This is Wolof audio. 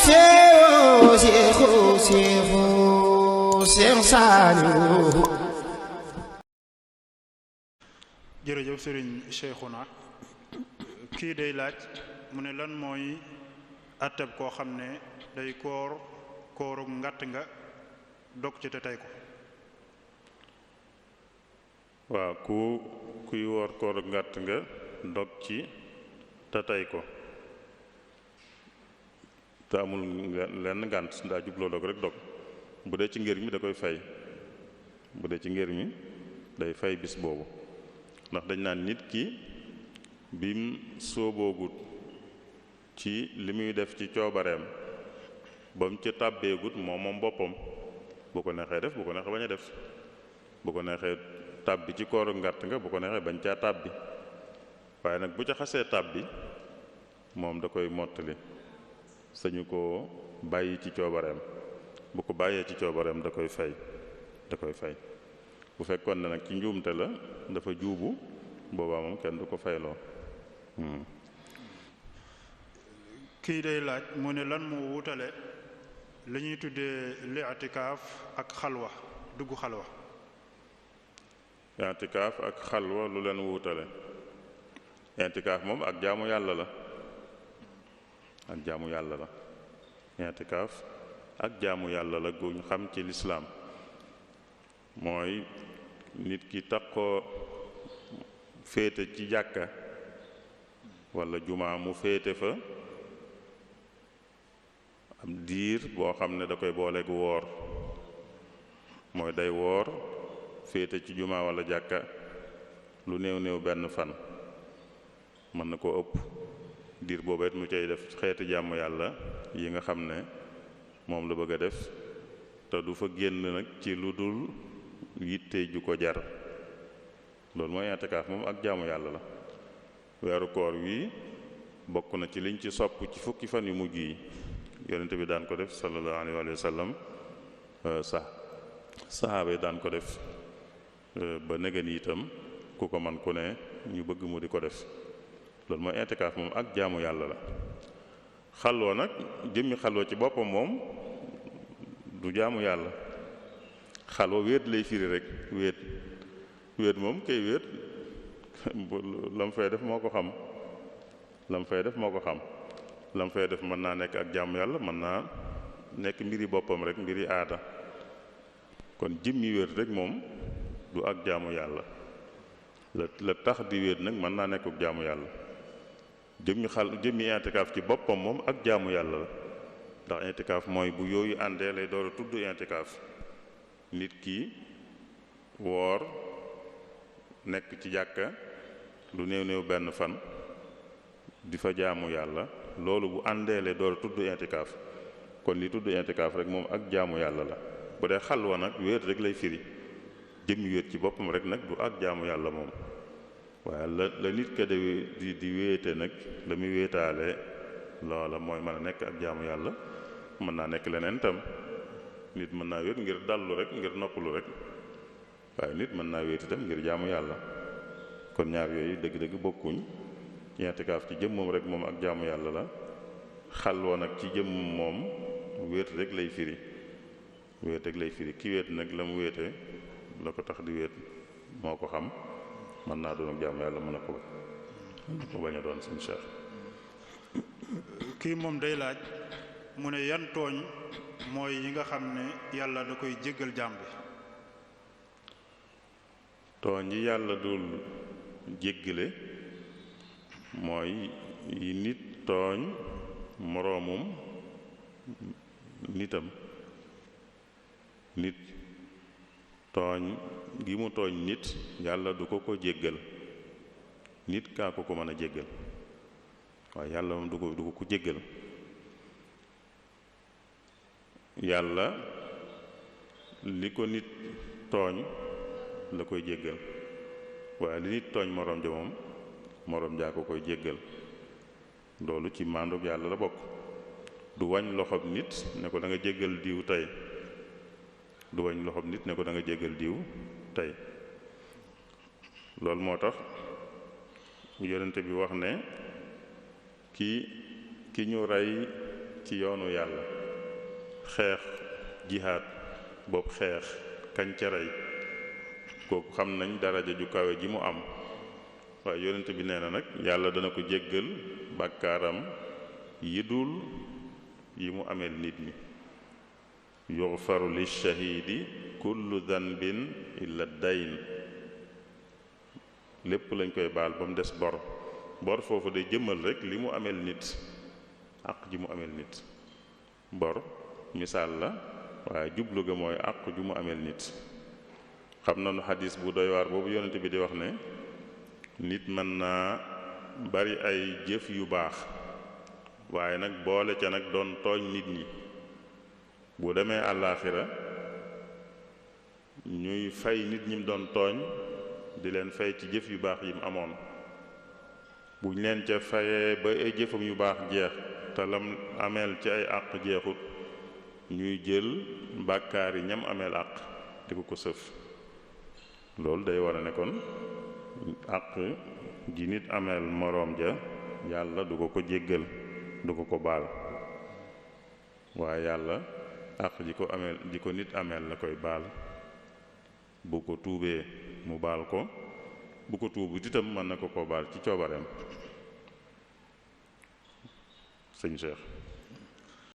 seexu seexu seexu Seex Saaliw. jërëjëf sëriñ Cheikhouna. kii day laaj mu ne lan mooy atteb koo xam ne day kooru ngàtt nga dog ci te tey ko. waaw kuy woor kooru ngàtt nga dog ci te tey ko te amul lenn ngànt daa jubloo dog rek dog bu dee ci ngër mi da koy fay bu dee ci ngër mi day fay bis boobu ndax dañ naan nit ki bim sóoboogut ci li muy def ci coobareem ba mu ca tàbbeegut moom boppam bu ko neexee def bu ko neexee bañ a def bu ko neexee tàbbi ci kooru ngàtt nga bu ko neexee bañ caa tàbbi waaye nag bu ca xasee tàbbi moom da koy mottali sañu ko bàyyi ci coobareem bu ko bàyyee ci coobareem da koy fay bu fekkoon ne nag ci njuumte la dafa juubu boobaa moom kenn du ko fayloo. kii day laaj mu ne lan moo wutale li ñuy tuddee li'tikaaf ak xalwa dugg xalwa. i'tikaaf ak xalwa lu leen wutale. i'tikaaf moom ak jaamu yàlla la i'tikaaf ak jaamu yàlla la guñ xam ci lislaam mooy nit ki takkoo féete ci jàkka walla jumaa mu féete fa am diir boo xam ne da koy booleeg woor mooy day woor féete ci jumaa walla jàkka lu néew benn fan mën na koo ëpp diir boobu it mu cay def xeeti jàmm yàlla yi nga xam ne moom la bëgg a def te du fa génn nag ci lu dul yitte ju ko jar loolu mooy i'tikaaf moom ak jaamu yàlla la. weeru koor wi bokk na ci liñ ci sopp ci fukki fan yu mujj yi yonent bi daan ko def sallallahu alayhi wa sallam saxaaba yi daan ko def ba nëgën itam ku ko man ku ne ñu bëgg mu di ko def loolu mooy i'tikaaf moom ak jaamu yàlla la. xalwa nag jëmmi xalwa ci boppam moom du jaamu yàlla xalwa wéet lay firi rek wéet moom kay wéet lam fay def moo ko xam lam fay def mën naa nekk ak jaamu yàlla mën naa nekk mbiri boppam rek mbiri aada kon jëmmi wéet rek moom du ak jaamu yàlla la tax di wéet nag mën naa nekk ak jaamu yàlla jëmmi i'tikaaf ci boppam moom ak jaamu yàlla la ndax i'tikaaf mooy bu yooyu àndee lay door a tudd i'tikaaf nit ki woor nekk ci jàkka lu néew benn fan di fa jaamu yàlla loolu bu àndee lay door a tudd i'tikaaf kon li tudd i'tikaaf rek moom ak jaamu yàlla la bu dee xalwa nag wéet rek lay firi jëmmi wéet ci boppam rek nag du ak jaamu yàlla moom waaye la nit ka di wéete nag la muy wéetaale loola mooy mën a nekk ak jaamu yàlla mën naa nekk leneen tam nit mën naa wéet ngir dallu rek ngir noppalu rek waaye nit mën naa wéet itam ngir jaamu yàlla kon ñaar yooyu dëgg-dëgg bokkuñ i'tikaaf ci jëmmam rek moom ak jaamu yàlla la xalwa nag ci jëmmam moom wéet rek lay firi ki wéet nag la mu wéete la ko tax di wéet moo ko xam mën naa doon ak jaamu yàlla mën na ko bañ a doon suñu cheikh. kii moom day laaj mu ne yan tooñ mooy yi nga xam ne yàlla da koy jéggal jaam bi. tooñ yi yàlla dul jéggale mooy yi nit tooñ moroomum nitam nit tooñ gi mu tooñ nit yàlla du ko jéggal nit kaa ko mën a jéggal waaye yàlla moom du ko jéggal yàlla li ko nit tooñ la koy jéggal waaye li nit tooñ moroom ja moom moroom jaa ko koy jéggal loolu ci màndug yàlla la bokk du wañ loxob nit ne ko da nga jéggal diw tey du wañ loxob nit ne ko da nga jéggal diw tey loolu moo tax yonente bi wax ne ki ñu rey ci yoonu yàlla xeex jihaad boobu xeex kañ ca rey kooku xam nañ daraja ju kawe ji mu am waaye yonent bi nee na nag yàlla dana ko jéggal bàkkaaram yi dul yi mu ameel nit ñi yughfaru lishahidi kullu danbin illa dayn lépp lañ koy baal ba mu des bor foofu day jëmmal rek li mu ameel nit àq ji mu ameel nit bor misaal la waaye jublu ga mooy àq ju mu ameel nit xam nañu xadis bu doy waar boobu yonent bi di wax ne nit mën naa bari ay jëf yu baax waaye nag boole ca nag doon tooñ nit ñi bu demee àllaaxira ñuy fay nit ñi mu doon tooñ di leen fay ci jëf yu baax yi mu amoon buñ leen ca fayee ba ay jëfam yu baax jeex te lam ameel ci ay àq jeexut ñuy jël bàkkaar yi ñam ameel àq di ko sëf loolu day war a ne kon àq ji nit ameel moroom ja yàlla du ko jéggal du ko baal waaye yàlla àq ji ko nit ameel la koy baal bu ko tuubee mu baal ko bu ko tuubut itam mën na ko baal ci coobareem sëñ Cheikh